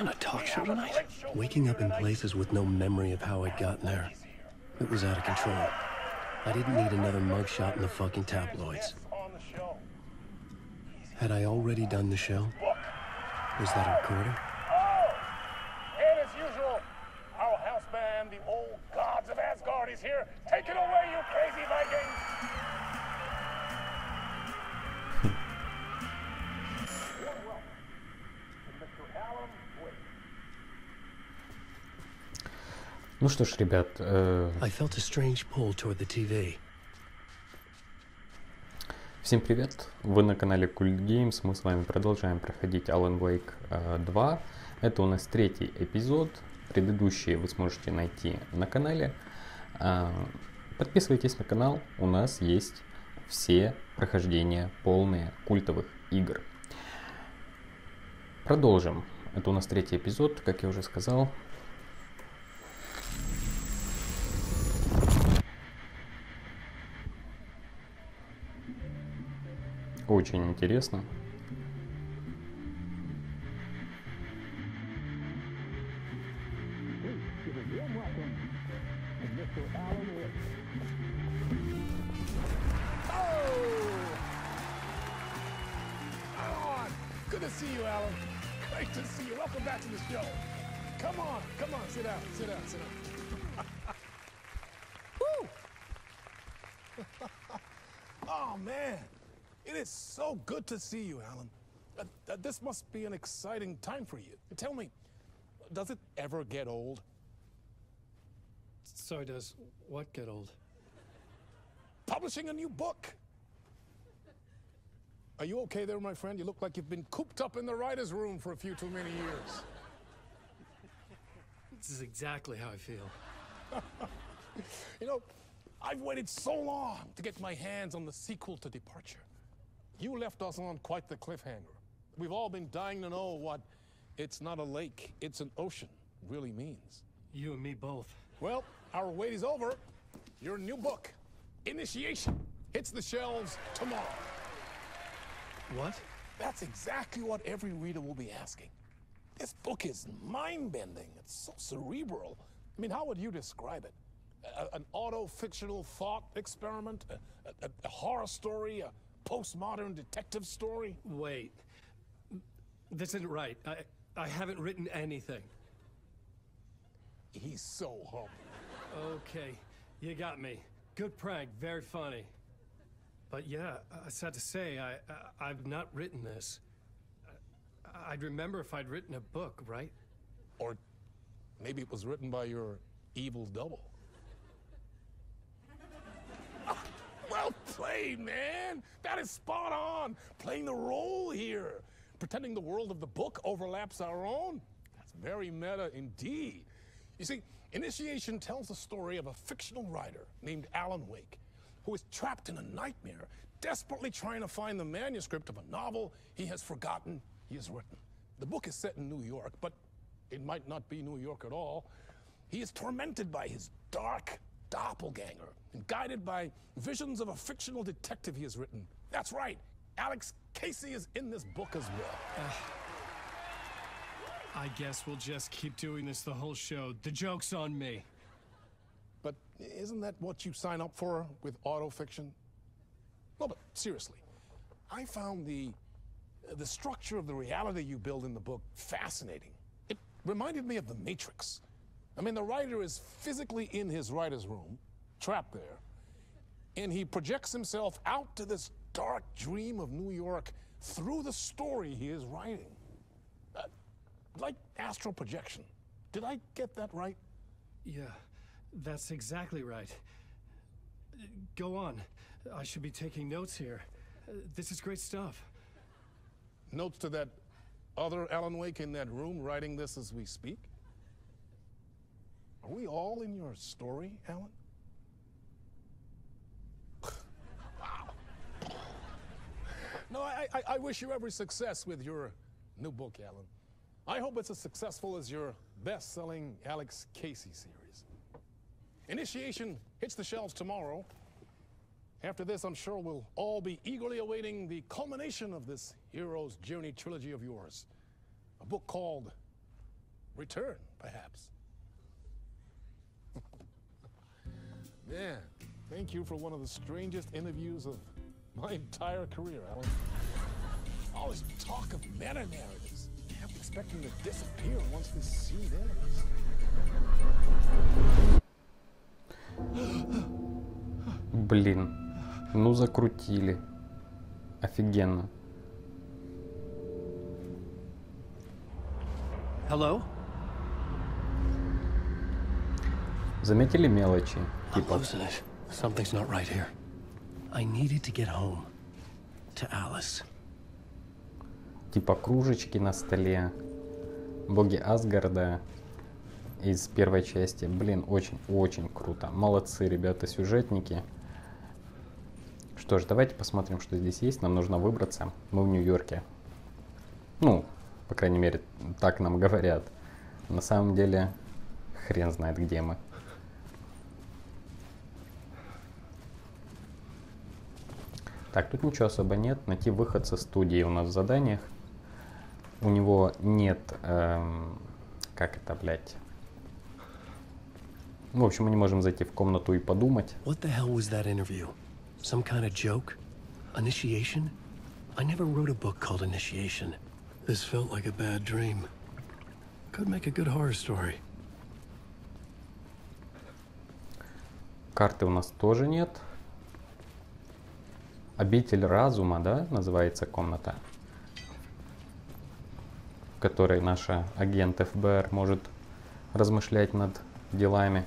Can I talk show tonight? Waking up in places with no memory of how I'd gotten there. It was out of control. I didn't need another mugshot in the fucking tabloids. Had I already done the show? Was that a recording? And as usual, our house band, the old gods of Asgard, is here. Take it away, you crazy Vikings! Ну что ж, ребят, I felt a strange pull toward the TV. Всем привет! Вы на канале Cult Games. Мы с вами продолжаем проходить Alan Wake 2. Это у нас третий эпизод. Предыдущие вы сможете найти на канале. Подписывайтесь на канал. У нас есть все прохождения полные культовых игр. Продолжим. Это у нас третий эпизод, как я уже сказал. Очень интересно. Good to see you, Alan. Great to see you. Welcome back to the show. Come on, sit down, sit down, sit down. Woo! Oh, man. It is so good to see you, Alan. This must be an exciting time for you. Tell me, does it ever get old? Sorry, does what get old? Publishing a new book. Are you okay there, my friend? You look like you've been cooped up in the writer's room for a few too many years. This is exactly how I feel. You know, I've waited so long to get my hands on the sequel to Departure. You left us on quite the cliffhanger. We've all been dying to know what "it's not a lake, it's an ocean" really means. You and me both. Well, our wait is over. Your new book, Initiation, hits the shelves tomorrow. What? That's exactly what every reader will be asking. This book is mind-bending. It's so cerebral. I mean, how would you describe it? An auto-fictional thought experiment? A horror story? A postmodern detective story? Wait. This isn't right. I haven't written anything. He's so humble. Okay, you got me. Good prank, very funny. But yeah, sad to say, I've not written this. I'd remember if I'd written a book, right? Or maybe it was written by your evil double. Well played, man! That is spot on! Playing the role here. Pretending the world of the book overlaps our own. That's very meta indeed. You see, Initiation tells the story of a fictional writer named Alan Wake, who is trapped in a nightmare, desperately trying to find the manuscript of a novel he has forgotten he has written. The book is set in New York, but it might not be New York at all. He is tormented by his dark doppelganger and guided by visions of a fictional detective he has written. That's right, Alex Casey is in this book as well. I guess we'll just keep doing this the whole show. The joke's on me. But isn't that what you sign up for with autofiction? No, but seriously, I found the structure of the reality you build in the book fascinating. It reminded me of The Matrix. I mean, the writer is physically in his writer's room, trapped there, and he projects himself out to this dark dream of New York through the story he is writing. Like astral projection. Did I get that right? Yeah, that's exactly right. Go on. I should be taking notes here. This is great stuff. Notes to that other Alan Wake in that room writing this as we speak? Are we all in your story, Alan? Wow. No, I wish you every success with your new book, Alan. I hope it's as successful as your best-selling Alex Casey series. Initiation hits the shelves tomorrow. After this, I'm sure we'll all be eagerly awaiting the culmination of this hero's journey trilogy of yours. A book called return, perhaps. Man, thank you for one of the strangest interviews of my entire career, Alan. All this talk of meta-narratives. I kept expecting to disappear once this scene ends. Блин, ну закрутили. Офигенно. Hello? Заметили мелочи? I'm Типа, losing it. Something's not right here. I needed to get home. To Alice. типа кружечки на столе. Боги Асгарда из первой части. Блин, очень-очень круто. Молодцы, ребята, сюжетники. Что ж, давайте посмотрим, что здесь есть. Нам нужно выбраться. Мы в Нью-Йорке. Ну, по крайней мере, так нам говорят. На самом деле, хрен знает, где мы. Так, тут ничего особо нет. Найти выход со студии у нас в заданиях. У него нет... как это, блядь? В общем, мы не можем зайти в комнату и подумать. What the hell was that interview? Some kind of joke? Initiation? I never wrote a book called Initiation. This felt like a bad dream. Could make a good horror story. Карты у нас тоже нет. Обитель разума, да, называется комната, в которой наша агент ФБР может размышлять над делами.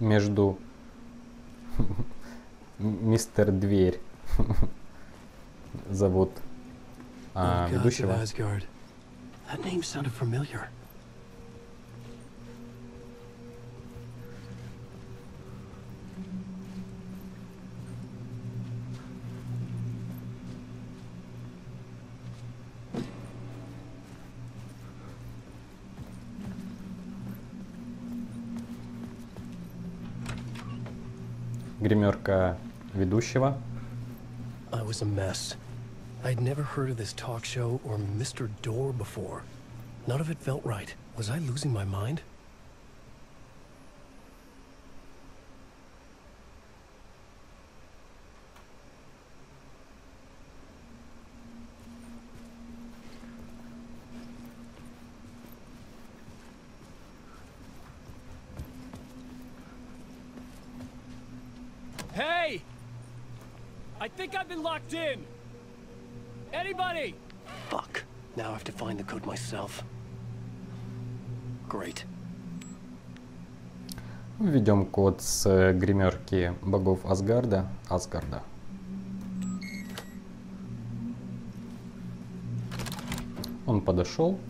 Между мистер Дверь зовут ведущего. That name sounded familiar. Гримерка ведущего. I was a mess. I'd never heard of this talk show or Mr. Door before. None of it felt right. Was I losing my mind? Hey! I think I've been locked in. Anybody? Fuck. Now I have to find the code myself. Great. Введем код с гримерки богов Асгарда. Он подошел.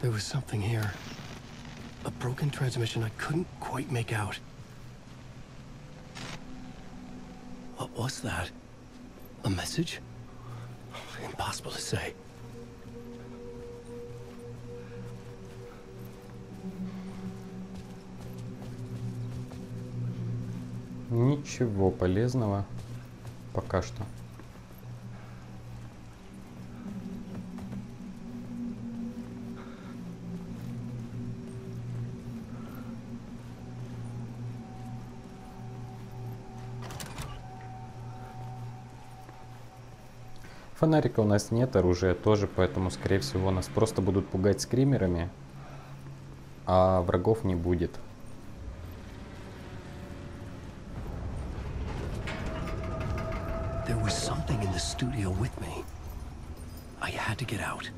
There was something here. A broken transmission I couldn't quite make out. What was that? A message? Impossible to say. Ничего полезного пока что. Фонарика у нас нет, оружия тоже, поэтому, скорее всего, нас просто будут пугать скримерами, а врагов не будет. There was something in the studio with me. I had to get out.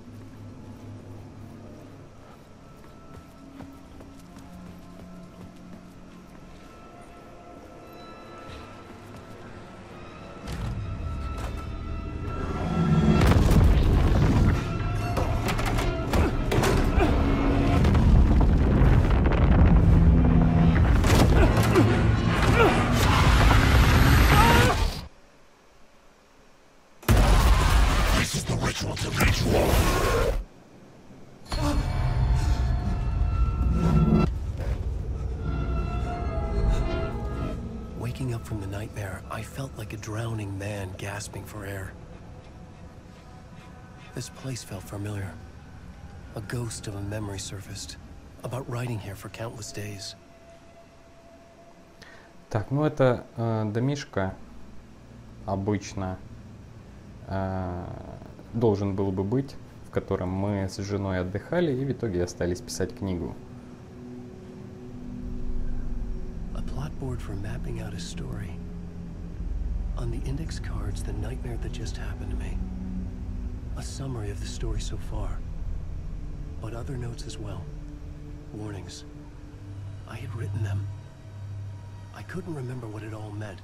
Waking up from the nightmare, I felt like a drowning man gasping for air. This place felt familiar. A ghost of a memory surfaced about riding here for countless days. Так, ну это домишко обычно должен был бы быть, в котором мы с женой отдыхали и в итоге остались писать книгу. A plotboard for mapping out a story. On the index cards, the nightmare that just happened to me. A summary of the story so far. But other notes as well. Warnings. I had written them. I couldn't remember what it all meant.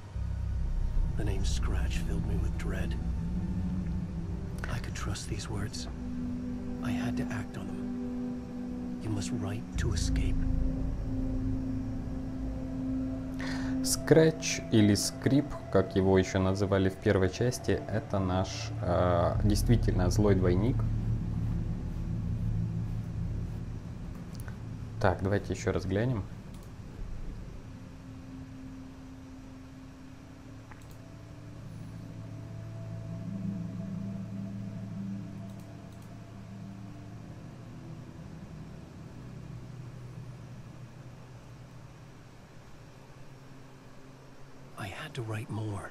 The name Scratch filled me with dread. I could trust these words. I had to act on them. You must write to escape. Scratch или скрип, как его еще называли в первой части, это наш действительно злой двойник. Так, давайте еще раз глянем. To write more.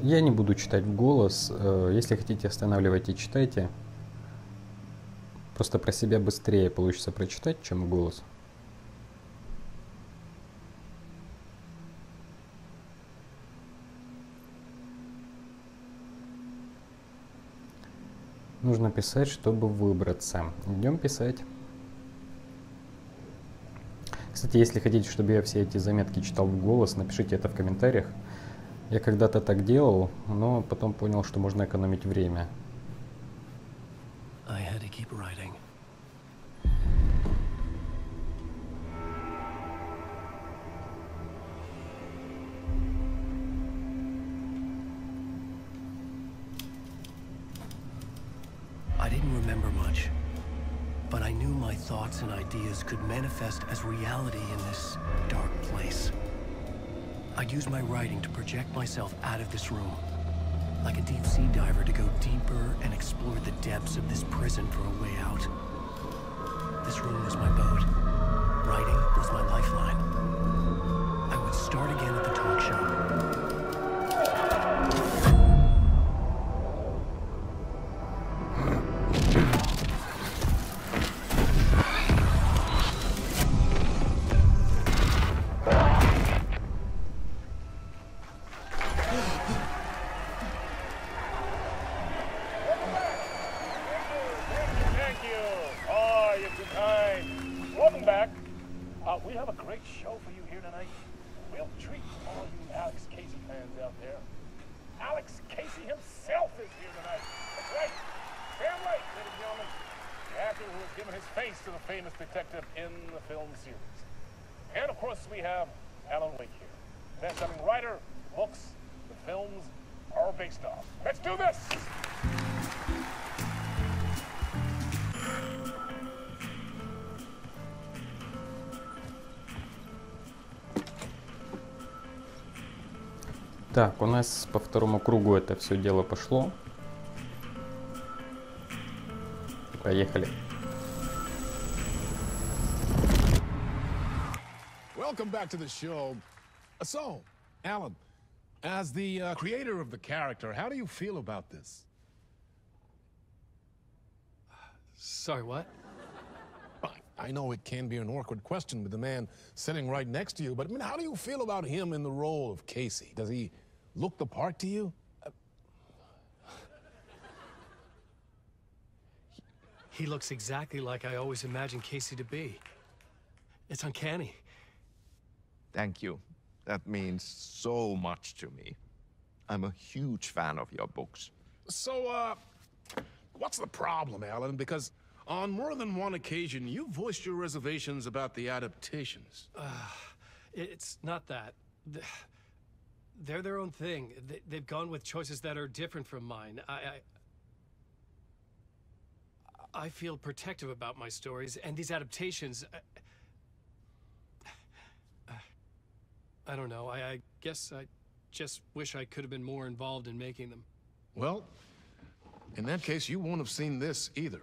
Я не буду читать в голос. Если хотите, останавливайте и читайте. Просто про себя быстрее получится прочитать, чем в голос. Нужно писать, чтобы выбраться. Идем писать. Кстати, если хотите, чтобы я все эти заметки читал в голос, напишите это в комментариях. Я когда-то так делал, но потом понял, что можно экономить время. I didn't remember much, but I knew my thoughts and ideas could manifest as reality in this dark place. I'd use my writing to project myself out of this room, like a deep sea diver to go deeper and explore the depths of this prison for a way out. This room was my boat. Writing was my lifeline. I would start again at the talk show. To the famous detective in the film series. And of course we have Alan Wake here. Best-selling writer, books, the films are based off. Let's do this! Так, у нас по второму кругу это все дело пошло. Поехали. Welcome back to the show. So, Alan, as the creator of the character, how do you feel about this? Sorry, what? I know it can be an awkward question with the man sitting right next to you, but I mean, how do you feel about him in the role of Casey? Does he look the part to you? He looks exactly like I always imagined Casey to be. It's uncanny. Thank you. That means so much to me. I'm a huge fan of your books. So, what's the problem, Alan? Because On more than one occasion, you voiced your reservations about the adaptations. It's not that. They're their own thing. They've gone with choices that are different from mine. I feel protective about my stories, and these adaptations... I don't know. I guess I just wish I could have been more involved in making them. Well, in that case, you won't have seen this either.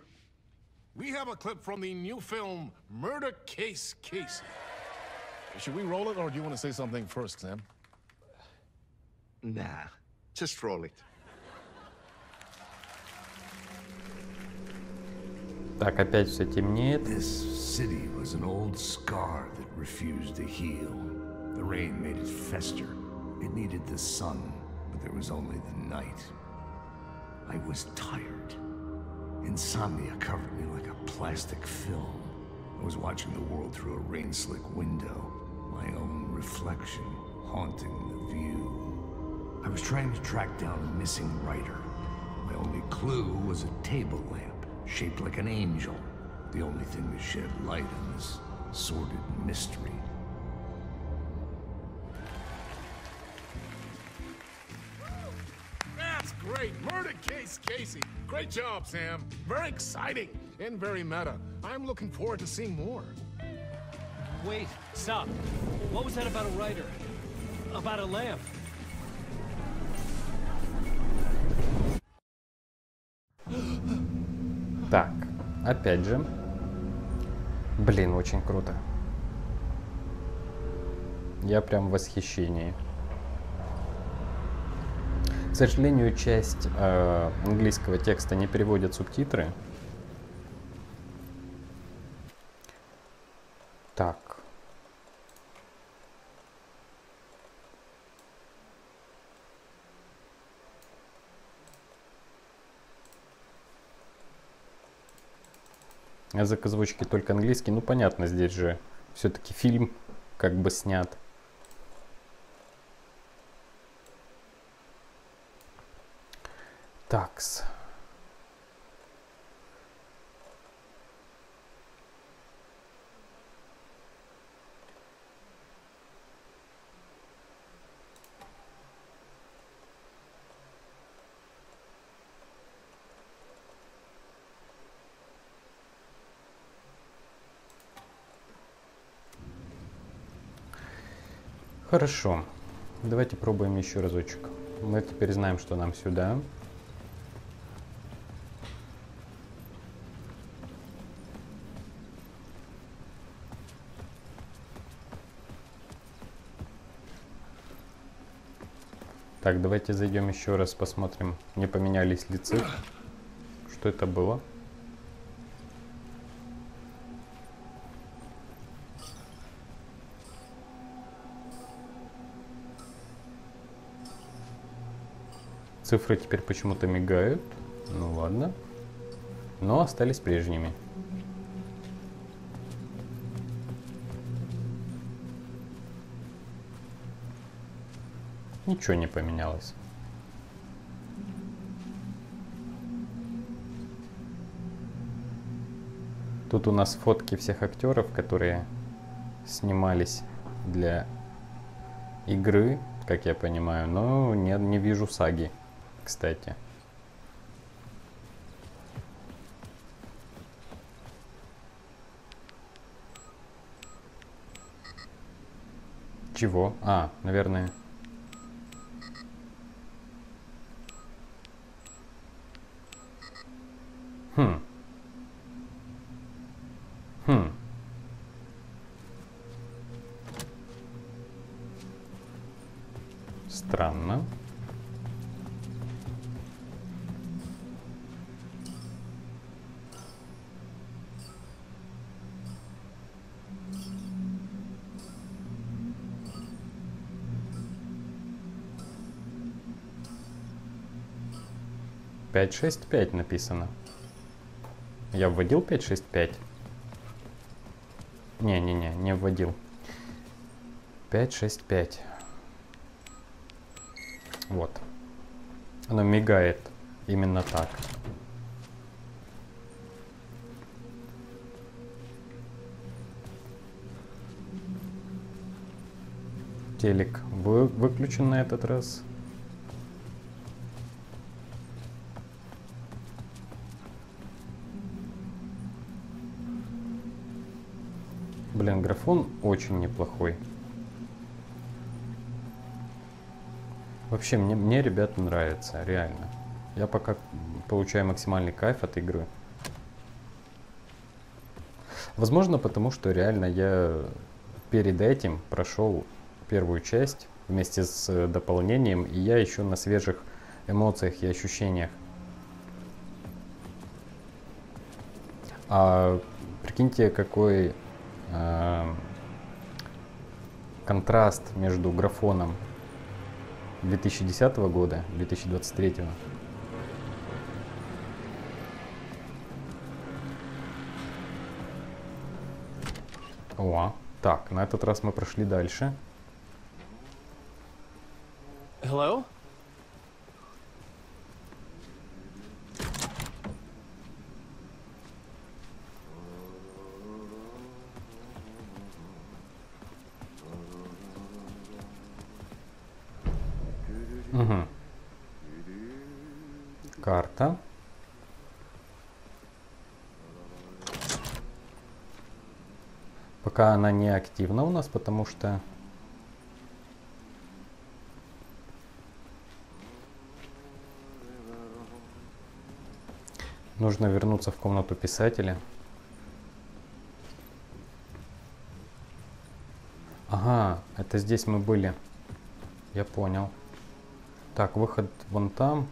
We have a clip from the new film, Murder Case Casey. Should we roll it, or do you want to say something first, Sam? Nah, just roll it. Так, опять все темнеет. This city was an old scar that refused to heal. The rain made it fester. It needed the sun, but there was only the night. I was tired. Insomnia covered me like a plastic film. I was watching the world through a rain-slick window, my own reflection haunting the view. I was trying to track down a missing writer. My only clue was a table lamp, shaped like an angel. The only thing to shed light on this sordid mystery. That's great! Murder Case Casey! Great job, Sam. Very exciting and very meta. I'm looking forward to seeing more. Wait, stop. What was that about a writer? About a lamp? Так, опять же. Блин, очень круто. Я прям в восхищении. К сожалению, часть английского текста не переводят субтитры. Так. Язык озвучки только английский. Ну, понятно, здесь же все-таки фильм как бы снят. Такс. Хорошо. Давайте пробуем еще разочек. Мы теперь знаем, что нам сюда. Так, давайте зайдем еще раз, посмотрим, не поменялись ли цифры. Что это было? Цифры теперь почему-то мигают. Ну ладно. Но остались прежними. Ничего не поменялось. Тут у нас фотки всех актеров, которые снимались для игры, как я понимаю, но не вижу саги, кстати. Чего? А, наверное... Странно. Пять, шесть, пять написано. Я вводил 565? Не вводил. 565. Вот. Оно мигает именно так. Телек выключен на этот раз. Блин, графон очень неплохой. Вообще, мне ребята, нравится, реально. Я пока получаю максимальный кайф от игры. Возможно, потому что реально я перед этим прошел первую часть вместе с дополнением, и я еще на свежих эмоциях и ощущениях. А прикиньте, какой контраст между графоном 2010 года и 2023. О, так, на этот раз мы прошли дальше. Hello? Угу. Карта. Пока она не активна у нас, потому что нужно вернуться в комнату писателя. Ага, это здесь мы были. Я понял. Так, выход вон там.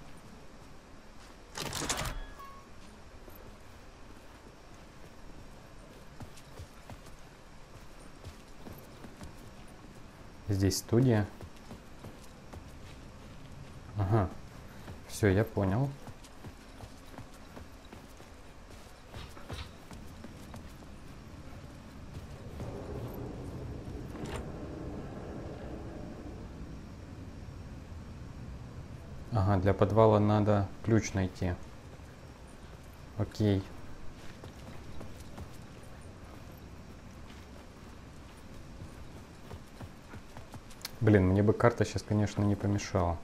Здесь студия. Ага. Все, я понял. Ага, для подвала надо ключ найти. Окей. Блин, мне бы карта сейчас, конечно, не помешала.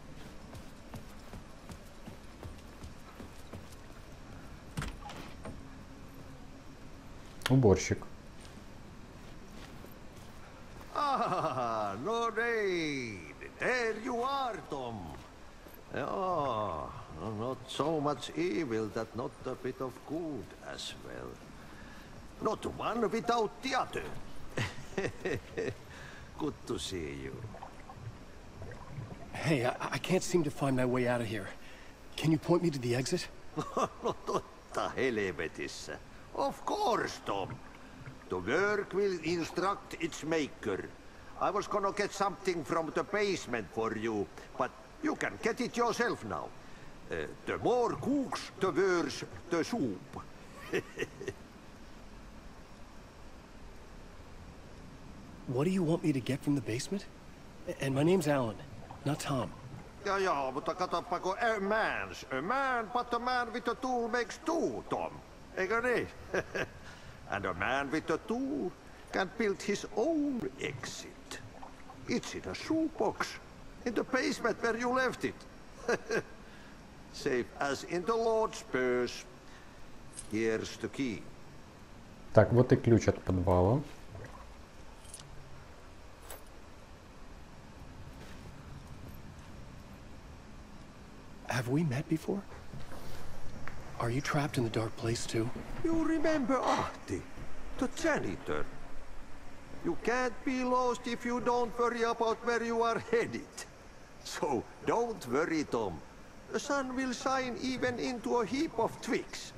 Уборщик. Ah, no raid. There you are, Tom. Oh, not so much evil that not a bit of good as well. Not one without the other. Good to see you. Hey, I can't seem to find my way out of here. Can you point me to the exit? No totta helvetissä. Of course, Tom. The work will instruct its maker. I was gonna get something from the basement for you, but you can get it yourself now. The more cooks, the worse the soup. What do you want me to get from the basement? And my name's Alan, not Tom. Ja, mutta katsoppa, kun a man, but a man with a tool makes two, Tom. Eikö niin? And a man with a tool can build his own exit. It's in a shoebox, in the basement where you left it. Safe as in the Lord's purse. Here's the key. Так, вот и ключ от подвала. Have we met before? Are you trapped in the dark place too? You remember Ahti, the janitor. You can't be lost if you don't worry about where you are headed. So don't worry, Tom. The sun will shine even into a heap of twigs.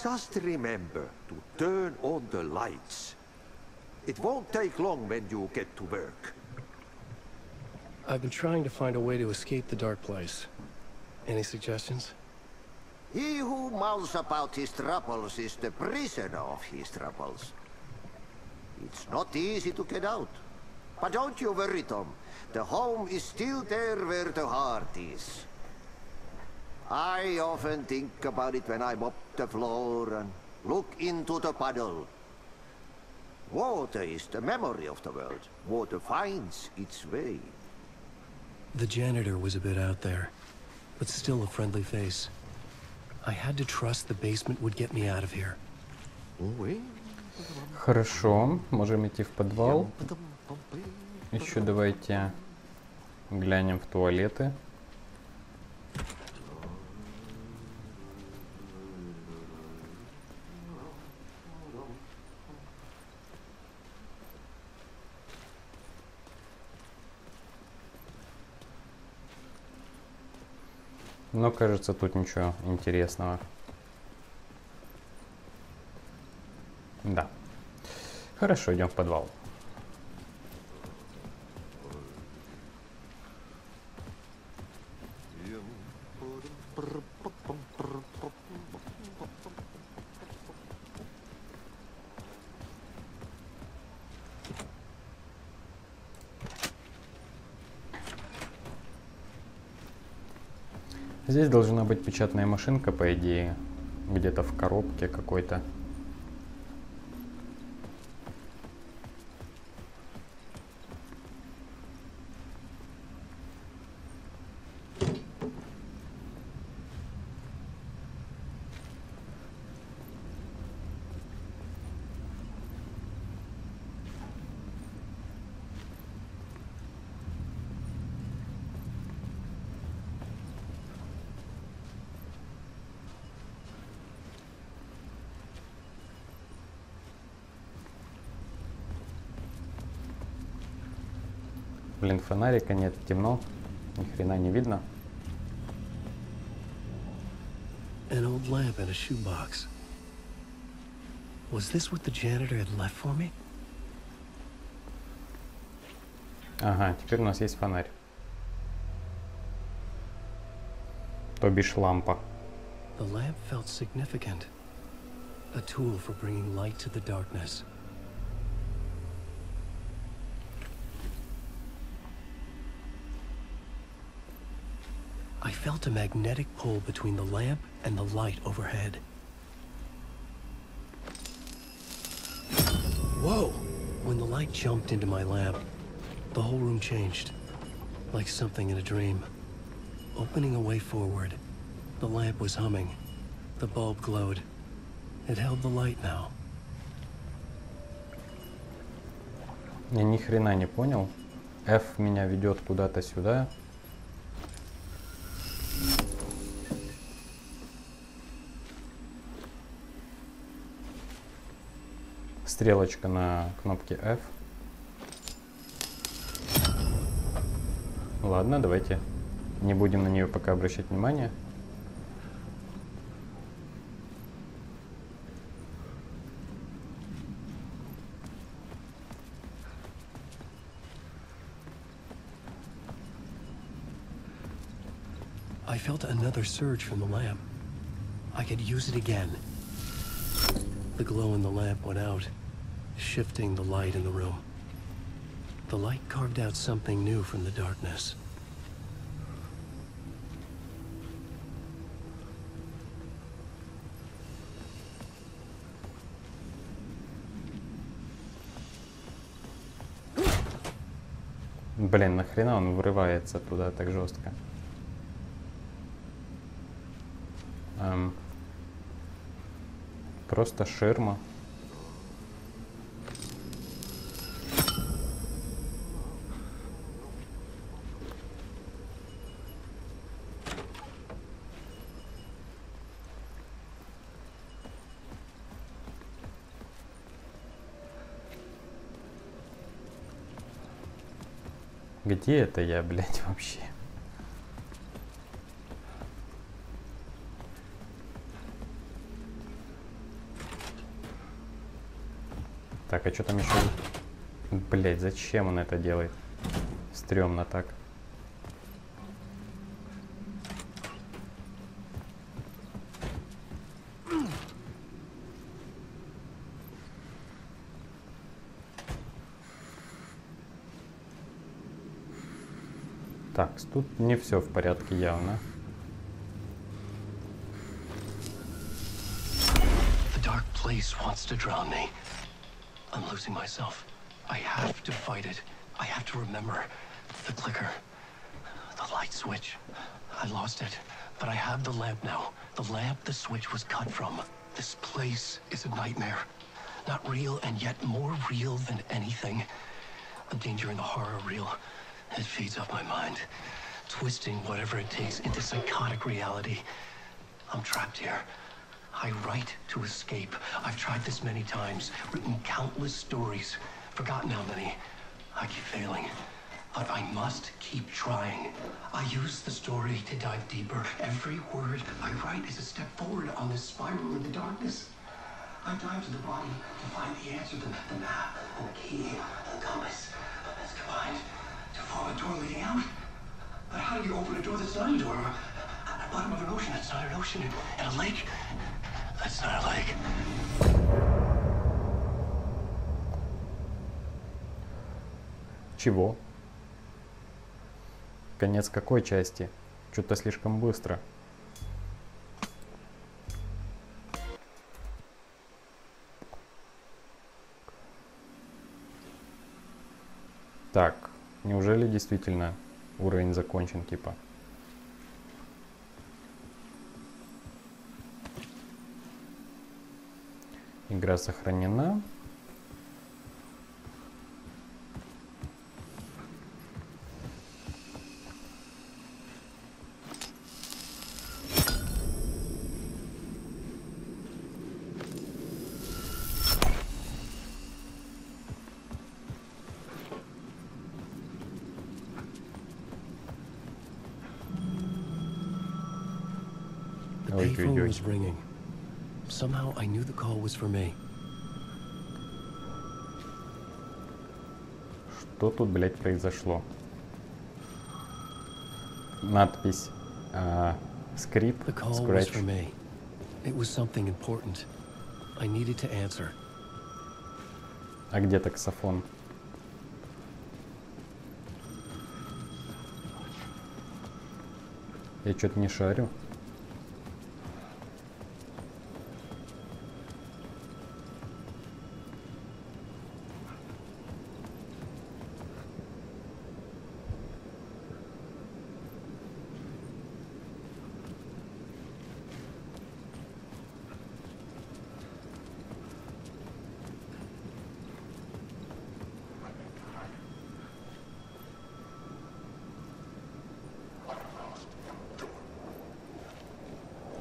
Just remember to turn on the lights. It won't take long when you get to work. I've been trying to find a way to escape the dark place. Any suggestions? He who mouths about his troubles is the prisoner of his troubles. It's not easy to get out. But don't you worry, Tom. The home is still there where the heart is. I often think about it when I mop the floor and look into the puddle. Water is the memory of the world. Water finds its way. The janitor was a bit out there, but still a friendly face. I had to trust the basement would get me out of here. Хорошо, можем идти в подвал. Еще давайте глянем в туалеты. Но, кажется, тут ничего интересного. Да. Хорошо, идем в подвал. Здесь должна быть печатная машинка, по идее, где-то в коробке какой-то. Блин, фонарика нет, темно, ни хрена не видно. An old lamp in a shoebox. Was this what the janitor had left for me? Ага, теперь у нас есть фонарь. То бишь лампа. The lamp felt significant. A tool for bringing light to the darkness. I felt a magnetic pull between the lamp and the light overhead. Whoa! When the light jumped into my lamp, the whole room changed, like something in a dream. Opening a way forward, the lamp was humming. The bulb glowed. It held the light now. Я ни хрена не понял. F меня ведет куда-то сюда. Стрелочка на кнопке F. Ладно, давайте не будем на нее пока обращать внимание. I felt another surge from the lamp. I could use it again. The glow in the lamp went out, shifting the light in the room. The light carved out something new from the darkness. Блин, нахрена он врывается туда так жестко? Просто ширма. Где это я, блядь, вообще? Так, а что там еще? Блядь, зачем он это делает? Стрёмно так. Так, тут не все в порядке явно. The dark place wants to drown me. I'm losing myself. I have to fight it. I have to remember the clicker, the light switch. I lost it, but I have the lamp now. The lamp the switch was cut from. This place is a nightmare. Not real, and yet more real than anything. The danger in the horror reel, it feeds off my mind, twisting whatever it takes into psychotic reality. I'm trapped here. I write to escape. I've tried this many times, written countless stories, forgotten how many. I keep failing, but I must keep trying. I use the story to dive deeper. Every word I write is a step forward on this spiral in the darkness. I dive to the body to find the answer, the map, and the key, the compass. That's combined to form a door leading out. But how do you open a door that's not a door? At the bottom of an ocean that's not an ocean, and a lake that's not a lake. Чего? Конец какой части? Что-то слишком быстро. Так, неужели действительно уровень закончен, типа? Игра сохранена. The payphone was ringing. Somehow I knew the call was for me. Что тут, блядь, произошло? Надпись скрип, The call was for me. It was something important. I needed to answer. А где таксофон? Я что-то не шарю.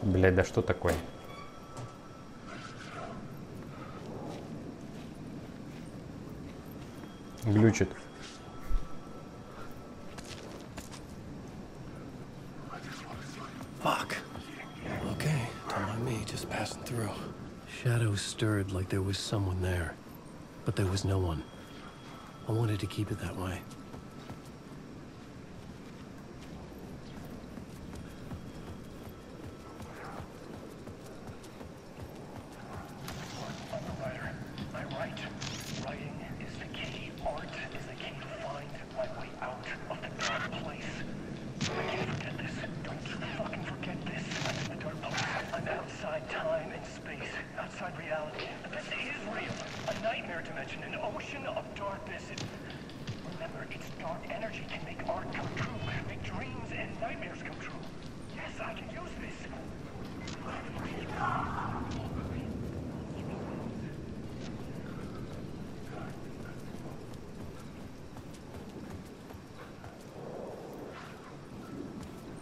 Блядь, да что такое? Глючит. Fuck. Okay, don't mind me, just passing through. Shadows stirred like there was someone there, but there was no one. I wanted to keep it that way.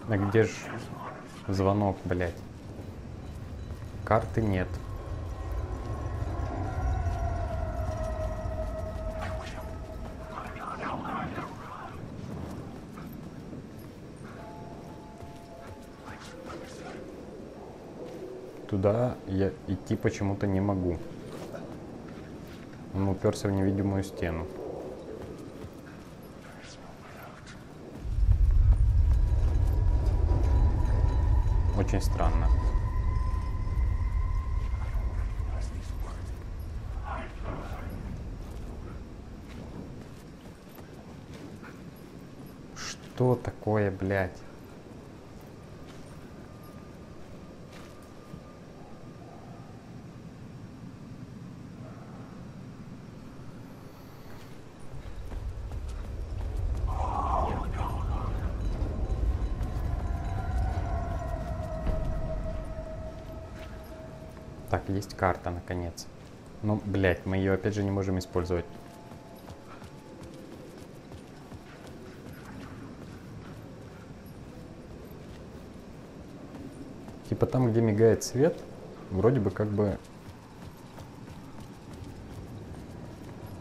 А где ж звонок, блядь? Карты нет. Туда я идти почему-то не могу. Он уперся в невидимую стену. Очень странно. Что такое, блядь? Так, есть карта, наконец. Ну, блядь, мы ее опять же не можем использовать. Типа там, где мигает свет, вроде бы как бы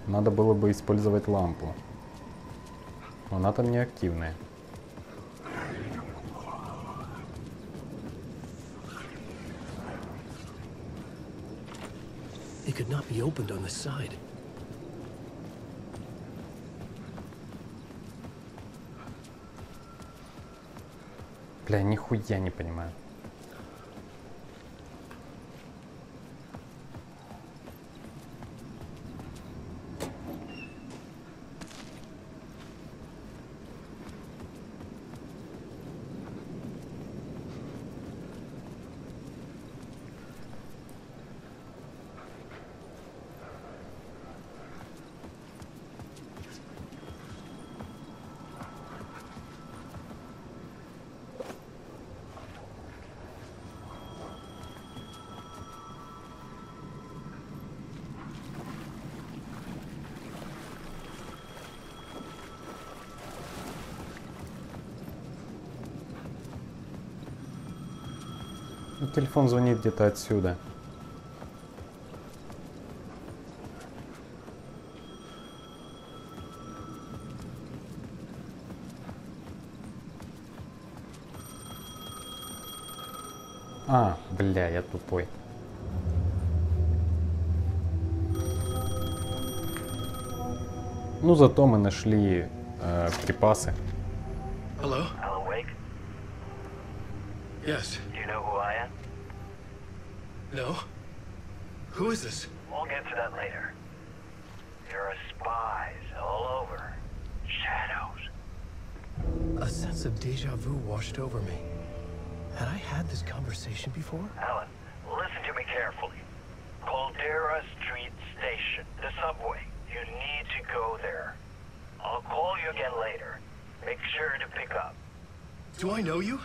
надо было бы использовать лампу. Но она там не активная. It could not be opened on the side. Бля, нихуя не понимаю. Телефон звонит где-то отсюда. А, бля, я тупой. Ну, зато мы нашли припасы. Hello? Alan Wake? Yes. Do you know who I am? No? Who is this? We'll get to that later. There are spies all over. Shadows. A sense of deja vu washed over me. Had I had this conversation before? Alan, listen to me carefully. Caldera Street Station, the subway. You need to go there. I'll call you again later. Make sure to pick up. Do I know you?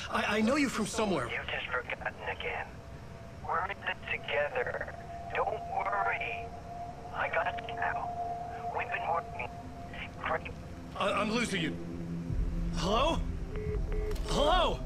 I know you from somewhere. You've just forgotten again. We're in it together. Don't worry. I got you now. We've been working great. I'm losing you. Hello? Hello?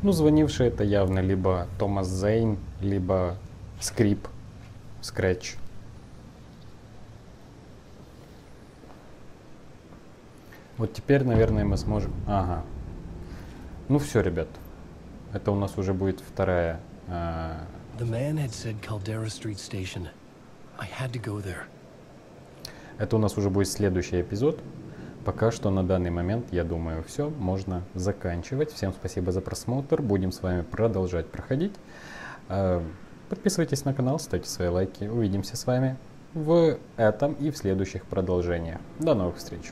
Ну, звонивший это явно либо Томас Зейн, либо Скрип, Скретч. Вот теперь, наверное, мы сможем... Ага. Ну все, ребят. Это у нас уже будет вторая... The man had said Caldera Street Station. I had to go there. Это у нас уже будет следующий эпизод. Пока что на данный момент, я думаю, все, можно заканчивать. Всем спасибо за просмотр. Будем с вами продолжать проходить. Подписывайтесь на канал, ставьте свои лайки. Увидимся с вами в этом и в следующих продолжениях. До новых встреч!